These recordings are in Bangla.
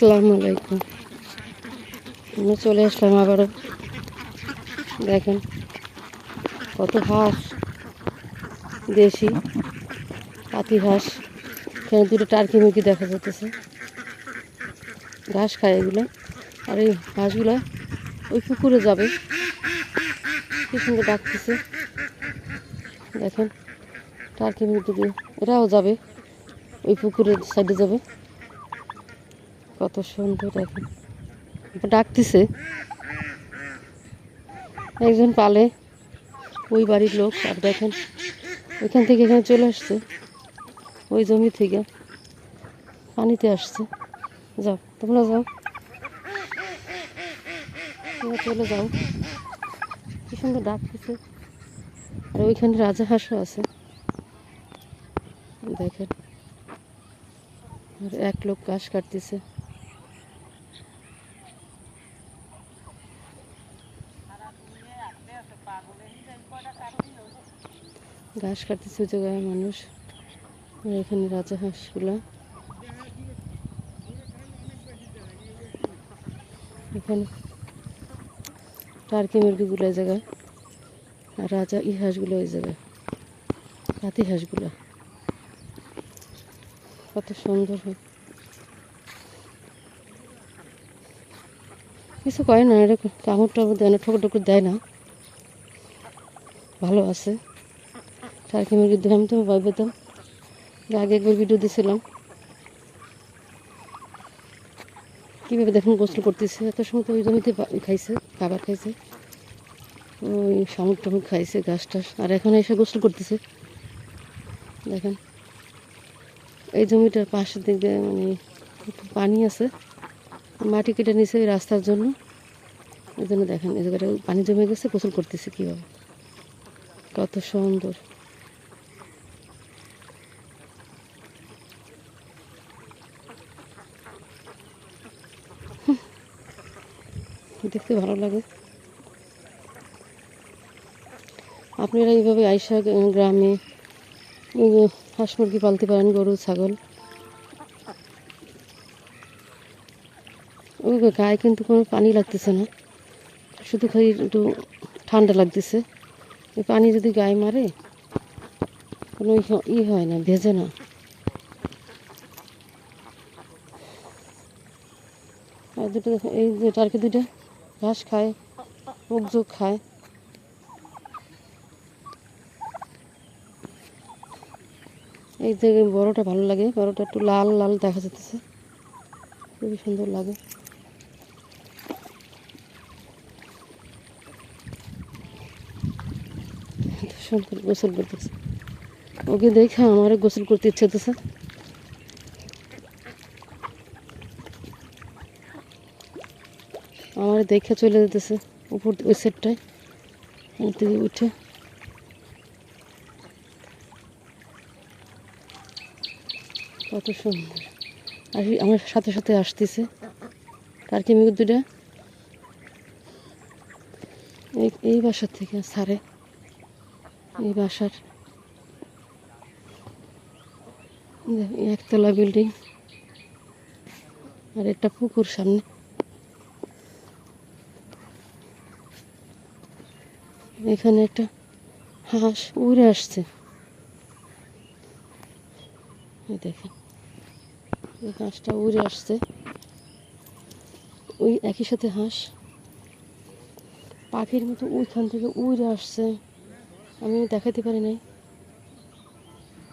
আসসালামু আলাইকুম। আমি চলে আসলাম আবারও। দেখেন কত হাঁস, দেশি পাতি হাঁস। এখানে দুটো টার্কি মুরগি দেখা যাচ্ছে, ঘাস খায় এগুলো। আর এই হাঁসগুলো ওই পুকুরে যাবে, কি সুন্দর ডাকতেছে। দেখেন টার্কি মুরগি, এরাও যাবে ওই পুকুরের সাইডে যাবে। কত সুন্দর দেখেন, ডাকতেছে। একজন পালে, ওই বাড়ির লোক। আর দেখেন ওইখান থেকে এখানে চলে আসছে, ওই জমি থেকে পানিতে আসছে। যাও তোমরা যাও, তোমরা চলে যাও। কি সুন্দর ডাকতেছে। আর ওইখানে রাজা হাঁসও আছে দেখেন। আর এক লোক ঘাস কাটতেছে। ঘাস কাটতেছে ওই জায়গায় মানুষ। আর এখানে রাজা হাঁসগুলা, এখানে টার্কি মুরগিগুলো এই জায়গায়, আর রাজা হাঁসগুলো ওই জায়গায়, পাতি হাঁসগুলো। কত সুন্দর হয়, কিছু করে না, এরকম কামড় টামড় দেয় না, ঠোকর টুকুর দেয় না, ভালো আছে। টার্কি মুরগির দাম তো ভয় পেতাম, আগে একবার ভিডিও দিয়েছিলাম। কীভাবে দেখুন গোসল করতেছে। এত সময় তো ওই জমিতে খাইছে, খাবার খাইছে, ওই শামুক টামুক খাইছে, ঘাস টাস। আর এখন এসে গোসল করতেছে। দেখেন এই জমিটার পাশের দিক দিয়ে মানে পানি আছে, মাটি কেটে নিছে ওই রাস্তার জন্য। এই জন্য দেখেন এই জায়গাটা পানি জমে গেছে, গোসল করতেছে কীভাবে, কত সুন্দর। দেখতে ভালো লাগে। আপনারা এইভাবে আইসা গ্রামে হাঁস মুরগি পালতে পারেন, গরু ছাগল। ওই গায়ে কিন্তু কোনো পানি লাগতেছে না, শুধু খালি একটু ঠান্ডা লাগতেছে। এই পানি যদি গায়ে মারে কোনো হয় না, ভেজে না। আর দুটো এই যে টার্কি দুটো ঘাস খায়, মুখ খায়। এই যে বড়টা ভালো লাগে, বড়টা একটু লাল লাল দেখা যাচ্ছে, খুবই সুন্দর লাগে। সুন্দর গোসল করতেছে, ওকে দেখে আমারও গোসল করতে ইচ্ছে হতেছে। আমার দেখে চলে যেতেছে উপর ওই সেটটায় থেকে উঠে। কত সুন্দর। আর আমার সাথে সাথে আসতেছে টার্কি মুরগি দুটা, এই বাসার থেকে ছাড়ে, এই বাসার একতলা বিল্ডিং। আর একটা পুকুর সামনে, এখানে একটা হাঁস উড়ে আসছে। দেখেন এই হাঁসটা উড়ে আসছে, ওই একই সাথে হাঁস পাখির মতো ওইখান থেকে উড়ে আসছে। আমি দেখাতে পারি নাই,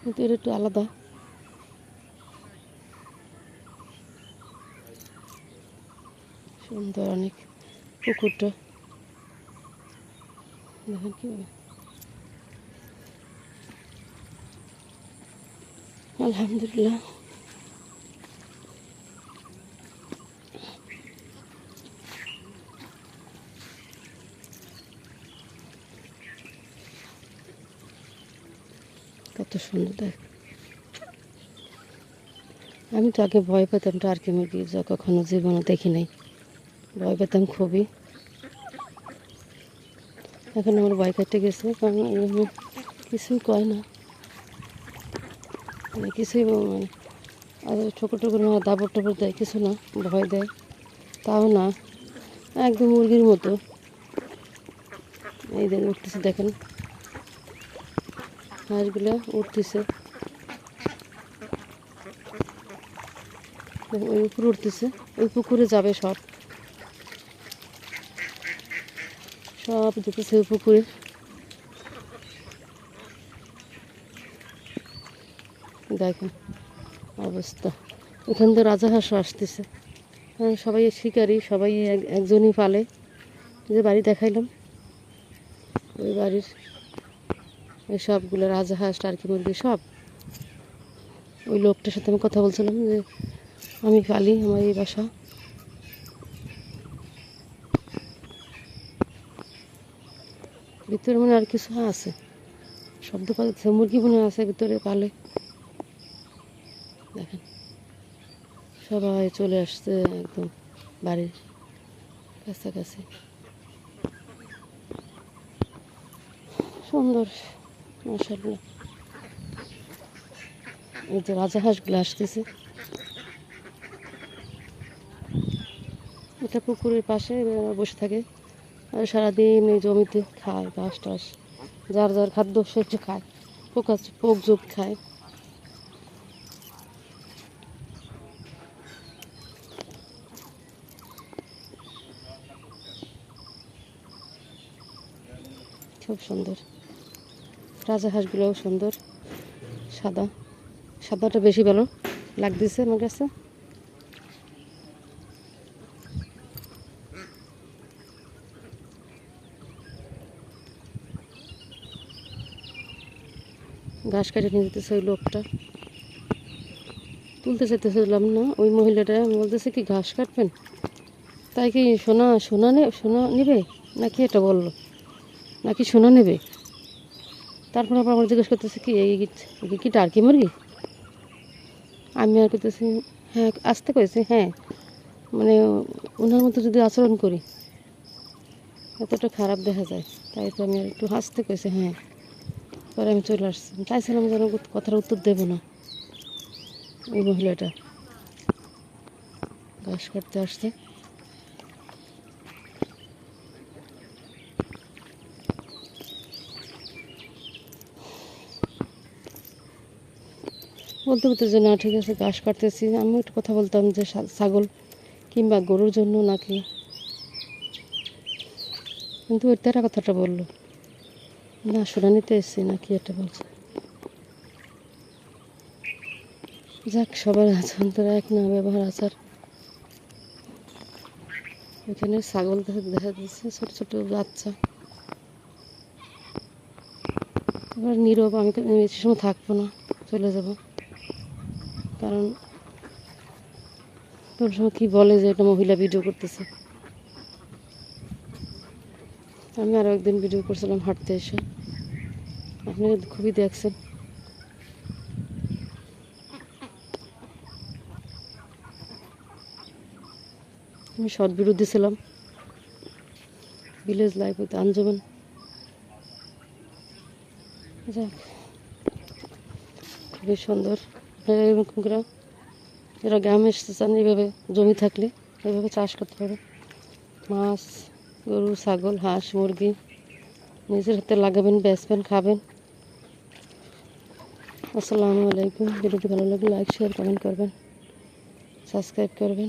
কিন্তু এটা একটু আলাদা। সুন্দর অনেক পুকুরটা, দেখেন কি আলহামদুলিল্লাহ। কত সুন্দর দেখ। আমি তো আগে ভয় পেতাম টার্কি মুরগি, যা কখনো জীবনে দেখি নাই, ভয় পেতাম খুবই। এখন আমার ভয় কেটে গেছে, কারণ কিছুই কয় না, কিছুই মানে আর ঠোকর ঠোকর না, দাবর টাবর দেয় কিছু না, ভয় দেয় তাও না, একদম মুরগির মতো। এই দেখেন উঠতেছে, দেখেন হাঁসগুলো উঠতেছে, ওই উপরে উঠতেছে, ওই পুকুরে যাবে সব, সব যেতেছে ওই পুকুরে। দেখেন অবস্থা, এখান তো রাজাহাঁসও আসতেছে। সবাই শিকারি, সবাই একজনই পালে। যে বাড়ি দেখাইলাম ওই বাড়ির এই সবগুলো রাজাহাঁস টার্কি মুরগি সব। ওই লোকটার সাথে আমি কথা বলছিলাম যে আমি পালি, আমার এই বাসা। ভিতরে মনে আর কিছু আছে, শব্দ পাচ্ছে, মুরগি মনে আছে ভিতরে পালে। দেখেন সবাই চলে আসছে একদম বাড়ির কাছাকাছি। সুন্দর মাশাআল্লাহ। এই যে রাজাহাঁসগুলো আসতেছে, এটা পুকুরের পাশে বসে থাকে আর সারাদিন এই জমিতে খায় ঘাস টাস, যার যার খাদ্য সে খায়, পোক জোক খায়। খুব সুন্দর, রাজাহাঁসগুলোও সুন্দর, সাদা, সাদাটা বেশি ভালো লাগতেছে আমার কাছে। ঘাস কাটে নিয়ে যেতেছে ওই লোকটা, তুলতে চাইতেছিলাম না, ওই মহিলাটা বলতেছে কি ঘাস কাটবেন, তাই কি সোনা সোনা নেবে নাকি, এটা বললো নাকি সোনা নেবে। তারপর আবার আমার জিজ্ঞেস করতেছে কি এই কি টার্কি মুরগি। আমি আর করতেছি হ্যাঁ, আসতে কয়েছি হ্যাঁ, মানে ওনার মতো যদি আচরণ করি এতটা খারাপ দেখা যায়, তাই তো আমি আর একটু হাসতে কয়েছি হ্যাঁ। পরে আমি চলে আসছি, চাইছিলাম যেন কথার উত্তর দেবো না। ওই মহিলাটা ঘাস কাটতে আসছে, বলতে বলতে যে না ঠিক আছে ঘাস কাটতেছি, আমি একটু কথা বলতাম যে ছাগল কিংবা গরুর জন্য নাকি, কিন্তু ওই তেরা কথাটা বললো না, সোনা নিতে এসছি নাকি এটা বলছে। যাক, সবার আচরণ তো এক না, ব্যবহার আচার। এখানে ছাগল দেখা যাচ্ছে, ছোট ছোট বাচ্চা। এবার নীরব, আমি বেশি সময় থাকবো না, চলে যাব, কারণ কোন সময় কী বলে যে একটা মহিলা ভিডিও করতেছে। আমি আরও একদিন ভিডিও করছিলাম হাঁটতে এসে, আপনি খুবই দেখছেন। আমি সৎ বিরোধী ছিলাম, ভিলেজ লাইফ উইথ আঞ্জুমান। যাক, খুবই সুন্দর। আপনারা এরকম করে যারা গ্রামে এসতে চান, এইভাবে জমি থাকলে এইভাবে চাষ করতে পারে, মাছ, গরু, ছাগল, হাঁস, মুরগি নিজের হাতে লাগাবেন, বেচবেন, খাবেন। আসসালামু আলাইকুম। ভিডিওটি ভালো লাগলে লাইক শেয়ার কমেন্ট করবেন, সাবস্ক্রাইব করবেন।